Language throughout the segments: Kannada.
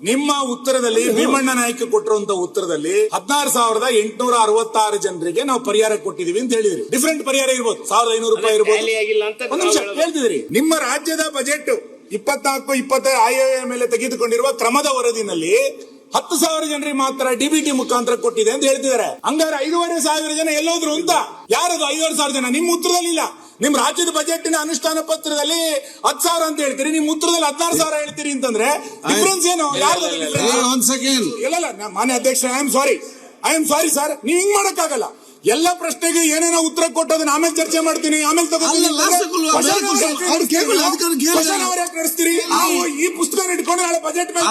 ನಿಮ್ಮ ಉತ್ತರದಲ್ಲಿ ಭೀಮಣ್ಣ ನಾಯ್ಕ ಕೊಟ್ಟಿರುವಂತ ಉತ್ತರದಲ್ಲಿ 16,866 ಜನರಿಗೆ ನಾವು ಪರಿಹಾರ ಕೊಟ್ಟಿದೀವಿ ಅಂತ ಹೇಳಿದ್ರಿ. ಡಿಫರೆಂಟ್ ಪರಿಹಾರ ಇರ್ಬೋದು, 1,500 ರೂಪಾಯಿ ಇರ್ಬೋದು. ಒಂದು ನಿಮಿಷ ಹೇಳ್ತಿದ್ರಿ. ನಿಮ್ಮ ರಾಜ್ಯದ ಬಜೆಟ್ 24-25 ಆಯವ್ಯಯ ಮೇಲೆ ತೆಗೆದುಕೊಂಡಿರುವ ಕ್ರಮದ ವರದಿನಲ್ಲಿ 10,000 ಜನರಿಗೆ ಮಾತ್ರ ಡಿಬಿಟಿ ಮುಖಾಂತರ ಕೊಟ್ಟಿದೆ ಅಂತ ಹೇಳ್ತಿದ್ದಾರೆ. ಹಂಗಾರೆ 5,500 ಜನ ಎಲ್ಲೋದ್ರು ಅಂತ. ಯಾರದು 5,500 ಜನ? ನಿಮ್ಮ ಉತ್ತರದಲ್ಲಿ ಇಲ್ಲ. ನಿಮ್ ರಾಜ್ಯದ ಬಜೆಟ್ನ ಅನುಷ್ಠಾನ ಪತ್ರದಲ್ಲಿ 10,000 ಅಂತ ಹೇಳ್ತೀರಿ, ನಿಮ್ ಉತ್ತರದಲ್ಲಿ 16,000 ಹೇಳ್ತೀರಿ ಅಂತಂದ್ರೆ ಡಿಫರೆನ್ಸ್ ಏನು? ಇಲ್ಲ ಮಾನ್ಯ ಅಧ್ಯಕ್ಷ, ಐ ಆಮ್ ಸಾರಿ ಸರ್, ನೀವ್ ಹಿಂಗ್ ಮಾಡಕ್ಕಾಗಲ್ಲ. ಎಲ್ಲ ಪ್ರಶ್ನೆಗೆ ಏನೇನೋ ಉತ್ತರ ಕೊಟ್ಟೋದನ್ನ ಆಮೇಲೆ ಚರ್ಚೆ ಮಾಡ್ತೀನಿ, ಆಮೇಲೆ ತಗೋತೀನಿ. ನಡೆಸ್ತೀರಿ ಈ ಪುಸ್ತಕ ಇಟ್ಕೊಂಡು ನಾಳೆ ಬಜೆಟ್ ಮೇಲೆ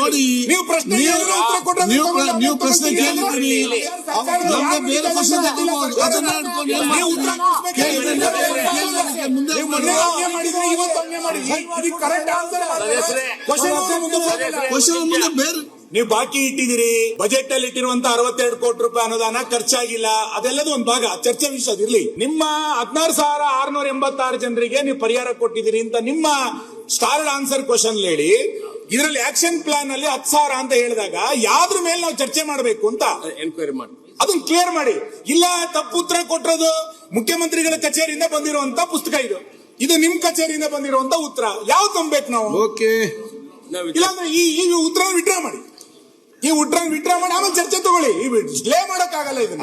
ನೋಡಿ. ನೀವು ಪ್ರಶ್ನೆ ನೀವು ಪ್ರಶ್ನೆ ಕೇಳಿದ್ರಿ, ಬೇರೆ ಪ್ರಶ್ನೆ ಮುಂದೆ ಬೇರೆ ನೀವು ಬಾಕಿ ಇಟ್ಟಿದ್ದೀರಿ. ಬಜೆಟ್ ಅಲ್ಲಿ ಇಟ್ಟಿರುವಂತ 62 ಕೋಟಿ ರೂಪಾಯಿ ಅನುದಾನ ಖರ್ಚಾಗಿಲ್ಲ. ಅದೆಲ್ಲದೂ ಒಂದು ಭಾಗ, ಚರ್ಚೆ ವಿಷಯ ಇರ್ಲಿ. ನಿಮ್ಮ 16,686 ಜನರಿಗೆ ನೀವು ಪರಿಹಾರ ಕೊಟ್ಟಿದ್ದೀರಿ ಅಂತ ನಿಮ್ಮ ಸ್ಟಾರ್ಡ್ ಆನ್ಸರ್ ಕ್ವಶನ್ ಹೇಳಿ. ಇದರಲ್ಲಿ ಆಕ್ಷನ್ ಪ್ಲಾನ್ ಅಲ್ಲಿ 10,000 ಅಂತ ಹೇಳಿದಾಗ ಯಾವ್ದ್ರ ಮೇಲೆ ನಾವು ಚರ್ಚೆ ಮಾಡಬೇಕು ಅಂತ ಎನ್ಕ್ವೈರಿ ಮಾಡಿ ಅದನ್ನ ಕ್ಲಿಯರ್ ಮಾಡಿ. ಇಲ್ಲ ತಪ್ಪು ಉತ್ತರ ಕೊಟ್ಟಿರೋದು ಮುಖ್ಯಮಂತ್ರಿಗಳ ಕಚೇರಿಯಿಂದ ಬಂದಿರುವಂತ ಪುಸ್ತಕ ಇದು ನಿಮ್ ಕಚೇರಿಯಿಂದ ಬಂದಿರುವಂತ ಉತ್ತರ. ಯಾವ್ದು ನಂಬೇಕು ನಾವು? ಇಲ್ಲಾಂದ್ರೆ ಈ ಉತ್ತರ ವಿಡ್ರಾ ಮಾಡಿ, ಆಮೇಲೆ ಚರ್ಚೆ ತಗೊಳ್ಳಿ. ಡಿಲೇ ಮಾಡಕ್ಕಾಗಲ್ಲ ಇದನ್ನ.